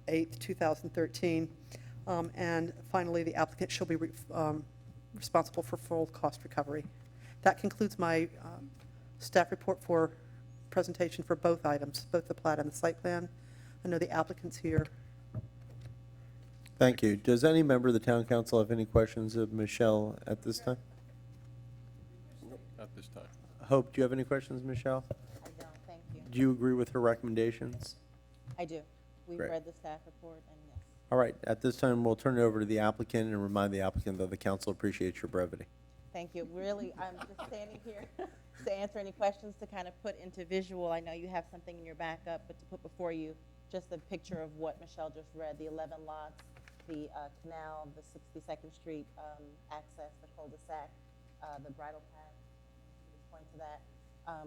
2013. And finally, the applicant shall be responsible for full cost recovery. That concludes my staff report for presentation for both items, both the plat and the site plan. I know the applicant's here. Thank you. Does any member of the town council have any questions of Michelle at this time? Nope, not this time. Hope, do you have any questions, Michelle? I don't, thank you. Do you agree with her recommendations? I do. We've Great. read the staff report, and yes. All right, at this time, we'll turn it over to the applicant and remind the applicant that the council appreciates your brevity. Thank you. Really, I'm just standing here to answer any questions, to kind of put into visual. I know you have something in your backup, but to put before you just a picture of what Michelle just read, the 11 lots, the canal, the 62nd Street access, the cul-de-sac, the bridle path, just point to that.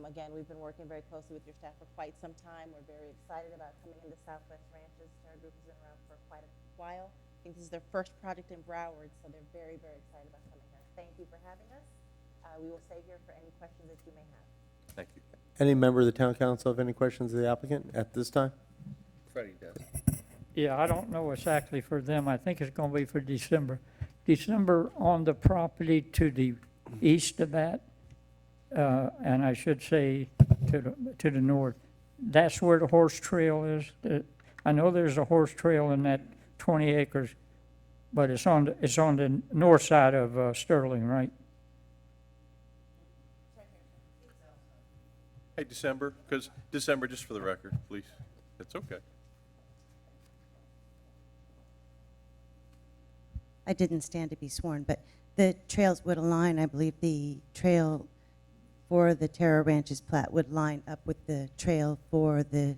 Again, we've been working very closely with your staff for quite some time. We're very excited about coming into Southwest Ranches. Our group has been around for quite a while. I think this is their first project in Broward, so they're very, very excited about coming here. Thank you for having us. We will stay here for any questions that you may have. Thank you. Any member of the town council have any questions of the applicant at this time? Freddie does. Yeah, I don't know exactly for them. I think it's going to be for December. December on the property to the east of that, and I should say to the north. That's where the horse trail is. I know there's a horse trail in that 20 acres, but it's on the north side of Sterling, right? Hey, December, because December, just for the record, please. That's okay. I didn't stand to be sworn, but the trails would align. I believe the trail for the Terra Ranches plat would line up with the trail for the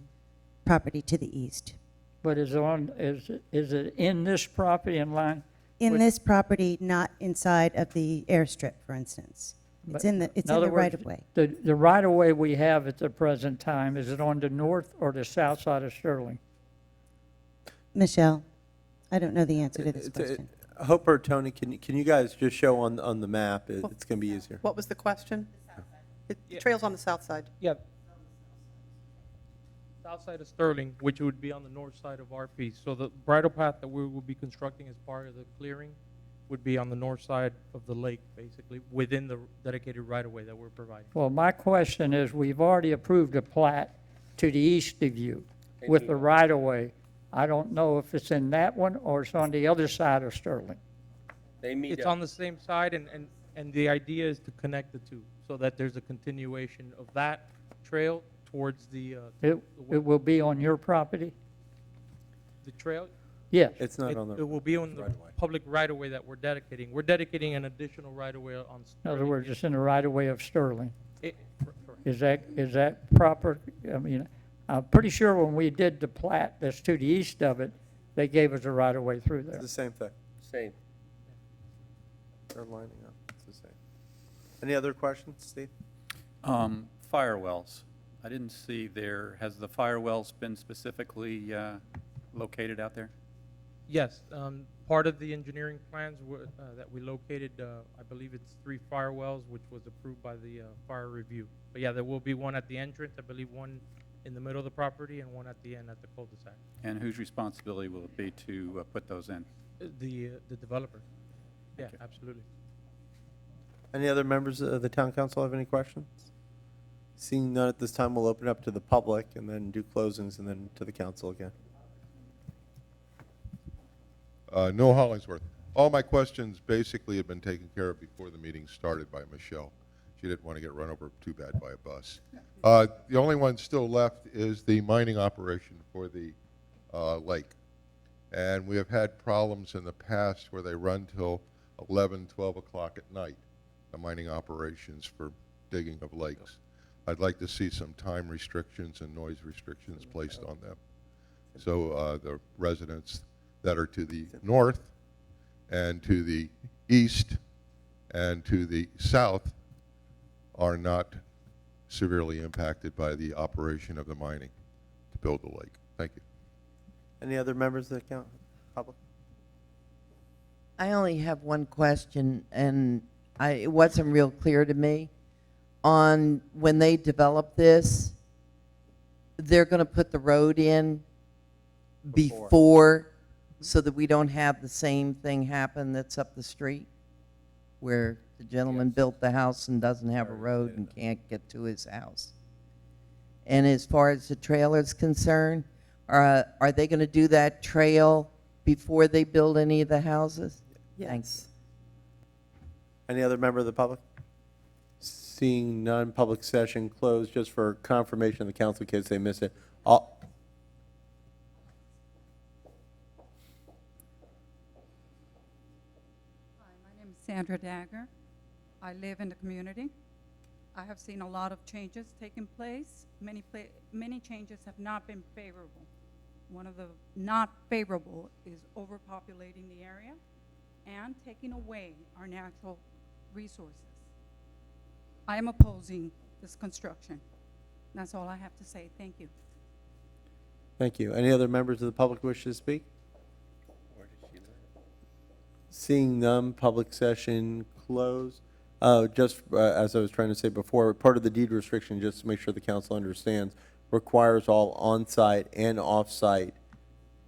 property to the east. But is it in this property in line? In With- this property, not inside of the airstrip, for instance. It's But in the other words, right-of-way. The right-of-way we have at the present time, is it on the north or the south side of Sterling? Michelle, I don't know the answer to this question. Hope or Tony, can you guys just show on the map? It's going to be easier. What was the question? The trail's on the south side. Yeah. South side of Sterling, which would be on the north side of our piece. So the bridle path that we will be constructing as part of the clearing would be on the north side of the lake, basically, within the dedicated right-of-way that we're providing. Well, my question is, we've already approved a plat to the east of you with the right-of-way. I don't know if it's in that one or it's on the other side of Sterling. They meet It's up. on the same side, and the idea is to connect the two so that there's a continuation of that trail towards the It will be on your property? trail. Yes. It's not on It the, will be on the right-of-way. public right-of-way that we're dedicating. We're dedicating an additional right-of-way on In Sterling. other words, it's in the right-of-way of Sterling. Correct. Is that proper? I mean, I'm pretty sure when we did the plat that's to the east of it, they gave us a right-of-way through it's there. the same thing. Same. They're lining up. It's the same. Any other questions, Steve? Fire wells. I didn't see there, has the fire wells been specifically located out there? Yes, part of the engineering plans that we located, I believe it's 3 fire wells, which was approved by the fire review. But yeah, there will be one at the entrance, I believe one in the middle of the property and one at the end at the cul-de-sac. And whose responsibility will it be to put those in? The developer. Yeah, Okay. absolutely. Any other members of the town council have any questions? Seeing none at this time, we'll open up to the public and then do closings and then to the council again. Noah Hollingsworth. All my questions basically have been taken care of before the meeting started by Michelle. She didn't want to get run over too bad by a bus. The only one still left is the mining operation for the lake. And we have had problems in the past where they run till 11, 12 o'clock at night, the mining operations for digging of lakes. I'd like to see some time restrictions and noise restrictions placed on them. So the residents that are to the north and to the east and to the south are not severely impacted by the operation of the mining to build the lake. Thank you. Any other members of the public? I only have one question, and it wasn't real clear to me. On when they develop this, they're going to put the road in before, so that we don't have the same thing happen that's up the street, where the gentleman built the house and doesn't have a road and can't get to his house. And as far as the trailer is concerned, are they going to do that trail before they build any of the houses? Thanks. Yes. Any other member of the public? Seeing none, public session closed. Just for confirmation of the council in case they miss it. All- Hi, my name is Sandra Dagger. I live in the community. I have seen a lot of changes taking place. Many changes have not been favorable. One of the not favorable is overpopulating the area and taking away our natural resources. I am opposing this construction. That's all I have to say. Thank you. Thank you. Any other members of the public wish to speak? Seeing none, public session closed. Just as I was trying to say before, part of the deed restriction, just to make sure the council understands, requires all on-site and off-site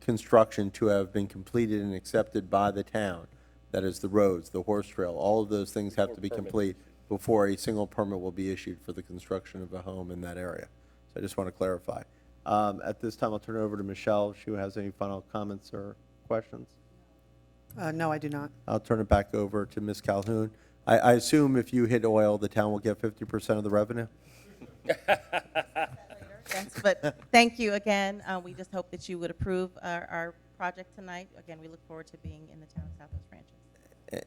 construction to have been completed and accepted by the town. That is the roads, the horse trail, all of those things have to be complete before a single permit will be issued for the construction of a home in that area. So I just want to clarify. At this time, I'll turn it over to Michelle if she has any final comments or questions. No, I do not. I'll turn it back over to Ms. Calhoun. I assume if you hit oil, the town will get 50% of the revenue? Yes, but thank you again. We just hope that you would approve our project tonight. Again, we look forward to being in the town of Southwest Ranches.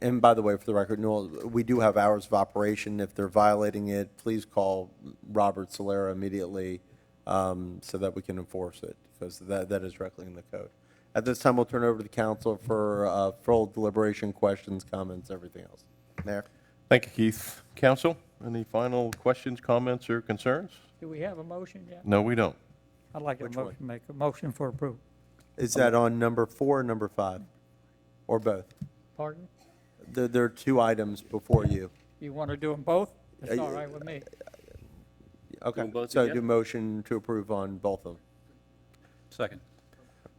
And by the way, for the record, Noel, we do have hours of operation. If they're violating it, please call Robert Solera immediately so that we can enforce it, because that is directly in the code. At this time, we'll turn it over to the council for full deliberation, questions, comments, everything else. Mayor? Thank you, Keith. Council, any final questions, comments, or concerns? Do we have a motion yet? No, we don't. I'd like Which to one? make a motion for approval. Is that on number 4 or number 5? Or both? Pardon? There are 2 items before you. You want to do them both? It's Uh, all right with me. Okay, both so again? do motion to approve on both of them. Second.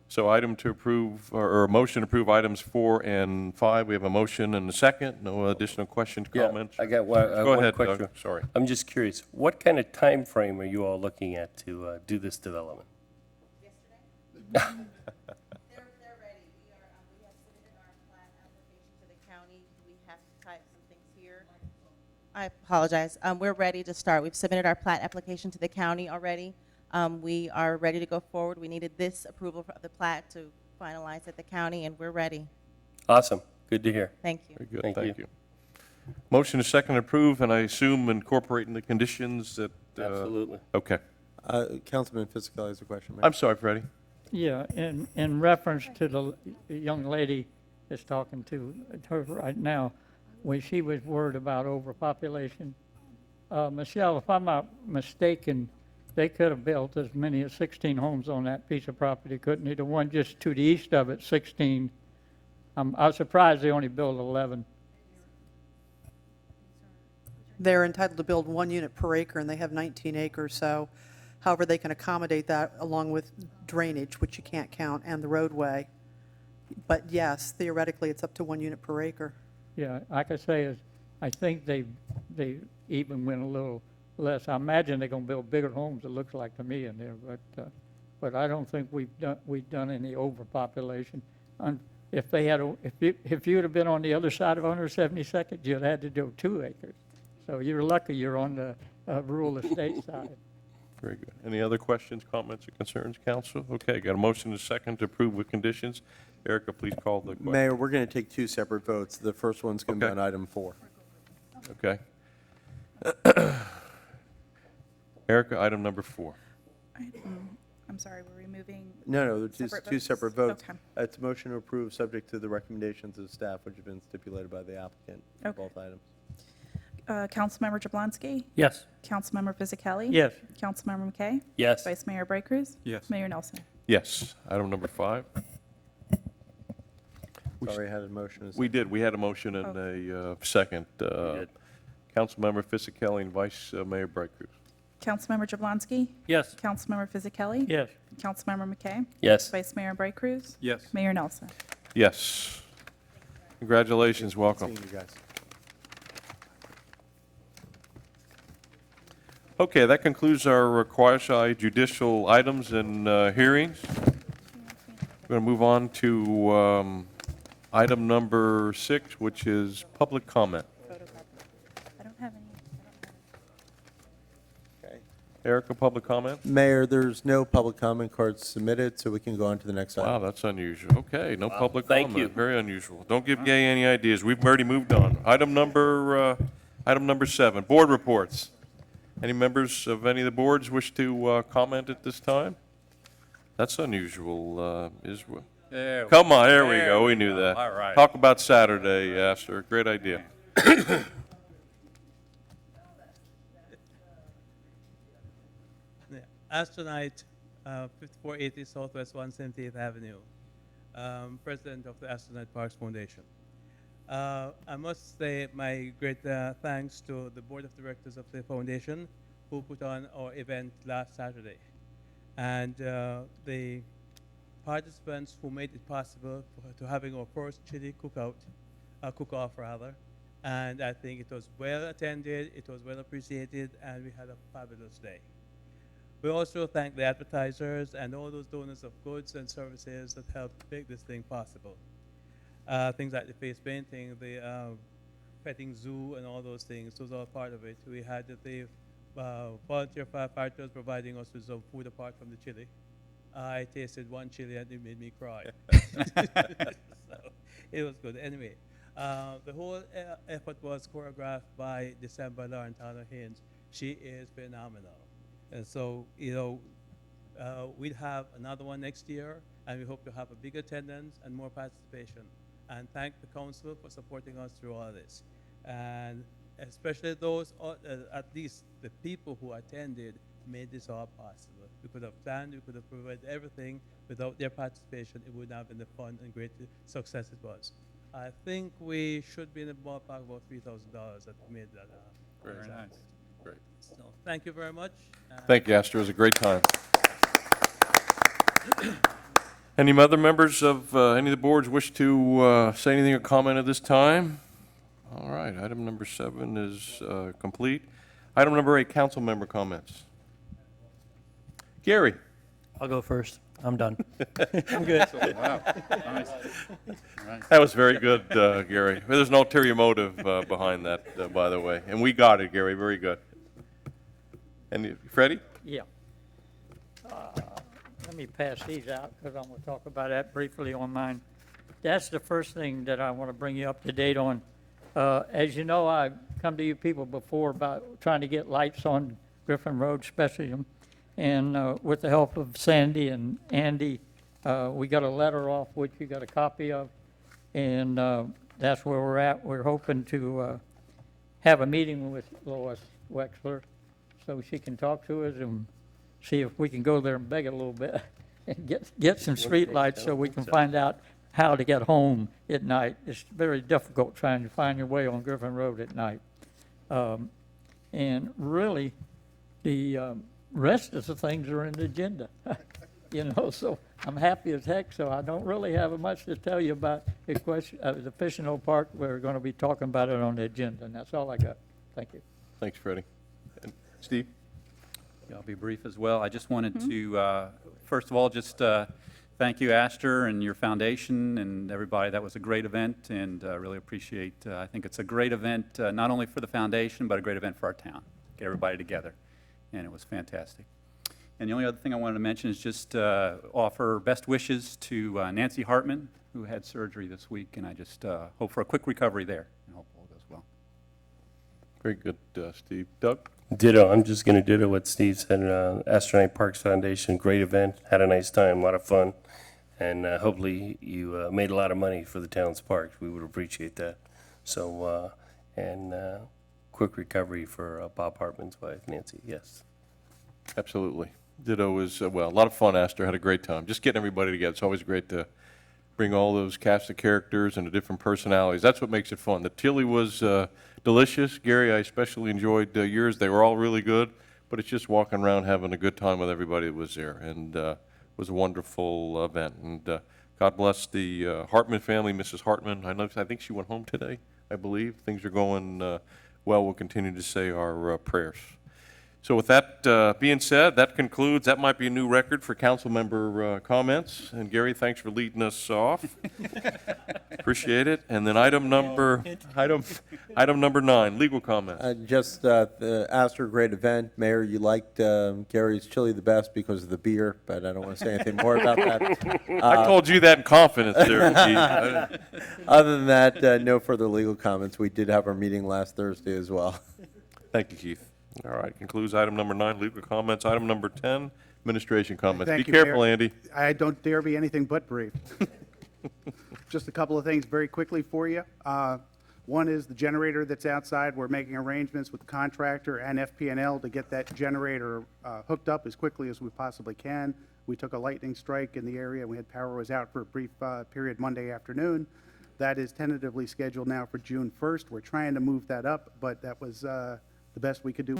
So item to approve, or a motion to approve items 4 and 5. We have a motion and a second. No additional questions, comments? I got Go one ahead, question. Doug. Sorry. I'm just curious, what kind of time frame are you all looking at to do this development? They're ready. We have submitted our plat application to the county. We have to type some things here. I apologize. We're ready to start. We've submitted our plat application to the county already. We are ready to go forward. We needed this approval of the plat to finalize at the county, and we're ready. Awesome, good to hear. Thank you. Very good, Thank thank you. you. Motion is second to approve, and I assume incorporating the conditions that... Absolutely. Okay. Councilman Fisickelli has a question. Mayor. I'm sorry, Freddie. Yeah, in reference to the young lady that's talking to her right now, when she was worried about overpopulation, Michelle, if I'm not mistaken, they could have built as many as 16 homes on that piece of property, couldn't they? The one just to the east of it, 16. I was surprised they only built 11. They're entitled to build 1 unit per acre, and they have 19 acres, so however they can accommodate that along with drainage, which you can't count, and the roadway. But yes, theoretically, it's up to 1 unit per acre. Yeah, like I say, I think they even went a little less. I imagine they're going to build bigger homes, it looks like to me in there, but I don't think we've done any overpopulation. If they had, if you'd have been on the other side of 172nd, you'd have had to do 2 acres. So you're lucky you're on the rural estate side. Very good. Any other questions, comments, or concerns, council? Okay, got a motion and a second to approve with conditions. Erica, please call the question. Mayor, we're going to take 2 separate votes. The first one's going to be Okay. on item 4. Okay. Erica, item number 4. I'm sorry, we're removing. No, they're Separate two votes? separate votes. Okay. It's a motion to approve, subject to the recommendations of staff, which have been stipulated by the applicant for Okay. both items. Councilmember Jablonski, Yes. Councilmember Fisickelli. Yes. Councilmember McKay, Yes. Vice Mayor Bright Cruz. Yes. Mayor Nelson. Yes. Item number 5. Sorry, I had a motion. We did. We had a motion and a second. did. Councilmember Fisickelli and Vice Mayor Bright Cruz. Councilmember Jablonski, Yes. Councilmember Fisickelli, Yes. Councilmember McKay, Yes. Vice Mayor Bright Cruz, Yes. Mayor Nelson. Yes. Congratulations, welcome. Seeing you guys. Okay, that concludes our quasi judicial items and hearings. We're going to move on to item number 6, which is public comment. I don't have any. Erica, public comment? Mayor, there's no public comment cards submitted, so we can go on to the next item. Wow, that's unusual. Okay, no public thank comment. you. Very unusual. Don't give Gay any ideas. We've already moved on. Item number 7, board reports. Any members of any of the boards wish to comment at this time? That's unusual, Israel. There we Come on, there we there go. we We knew go. that. All right. Talk about Saturday, Astor. Great idea. Astronaut, 5480 Southwest 178th Avenue, president of the Astronaut Parks Foundation. I must say my great thanks to the board of directors of the foundation who put on our event last Saturday, and the participants who made it possible to having our first chili cook-off rather. And I think it was well attended, it was well appreciated, and we had a fabulous day. We also thank the advertisers and all those donors of goods and services that helped make this thing possible. Things like the face painting, the petting zoo, and all those things, those are part of it. We had the volunteer firefighters providing us with some food apart from the chili. I tasted one chili and it made me cry. So it was good. Anyway, the whole effort was choreographed by December Laurentana Haynes. She is phenomenal. And so, you know, we'll have another one next year, and we hope to have a big attendance and more participation. And thank the council for supporting us through all this. And especially those, at least the people who attended, made this all possible. We could have planned, we could have provided everything. Without their participation, it would not have been the fun and great success it was. I think we should be in the ballpark of about $3,000 that made that. Very nice. Great. So, thank you very much. Thank you, Astor. It was a great time. Any other members of any of the boards wish to say anything or comment at this time? All right, item number 7 is complete. Item number 8, council member comments. Gary. I'll go first. I'm done. I'm good. Wow, nice. Right. That was very good, Gary. There's an ulterior motive behind that, by the way. And we got it, Gary. Very good. And Freddie? Yeah. Let me pass these out because I'm going to talk about that briefly on mine. That's the first thing that I want to bring you up to date on. As you know, I've come to you people before about trying to get lights on Griffin Road, especially, and with the help of Sandy and Andy, we got a letter off which you got a copy of, and that's where we're at. We're hoping to have a meeting with Lois Wexler so she can talk to us and see if we can go there and beg a little bit and get some street lights so we can find out how to get home at night. It's very difficult trying to find your way on Griffin Road at night. And really, the rest of the things are in the agenda, you know, so I'm happy as heck, so I don't really have much to tell you about the question, the Fishing Hole Park. We're going to be talking about it on the agenda, and that's all I got. Thank you. Thanks, Freddie. And Steve? Yeah, I'll be brief as well. I just wanted to, first of all, just thank you, Astor, and your foundation and everybody. That was a great event, and really appreciate, I think it's a great event, not only for the foundation, but a great event for our town. Get everybody together, and it was fantastic. And the only other thing I wanted to mention is just offer best wishes to Nancy Hartman, who had surgery this week, and I just hope for a quick recovery there, and hope all goes well. Very good, Steve. Doug? Ditto. I'm just going to ditto what Steve said. Astronaut Parks Foundation, great event. Had a nice time, a lot of fun. And hopefully you made a lot of money for the town's parks. We would appreciate that. So, quick recovery for Bob Hartman's wife, Nancy. Yes. Absolutely. Ditto was, well, a lot of fun, Astor. Had a great time. Just getting everybody together. It's always great to bring all those cast of characters and the different personalities. That's what makes it fun. The chili was delicious. Gary, I especially enjoyed yours. They were all really good. but it's just walking around having a good time with everybody that was there, and it was a wonderful event. And God bless the Hartman family, Mrs. Hartman. I think she went home today, I believe. Things are going well. We'll continue to say our prayers. So with that being said, that might be a new record for council member comments. And Gary, thanks for leading us off. Appreciate it. And then item number 9, legal comments. Just the Astor, great event. Mayor, you liked Gary's chili the best because of the beer, but I don't want to say anything more about that. I told you that in confidence there, Keith. Other than that, no further legal comments. We did have our meeting last Thursday as well. Thank you, Keith. All right, concludes item number 9, legal comments. Item number 10, administration comments. Thank Be you, careful, Mayor. Andy. I don't dare be anything but brief. Just a couple of things very quickly for you. One is the generator that's outside. We're making arrangements with the contractor and FP&L to get that generator hooked up as quickly as we possibly can. We took a lightning strike in the area. We had power was out for a brief period Monday afternoon. That is tentatively scheduled now for June 1st. We're trying to move that up, but that was the best we could do.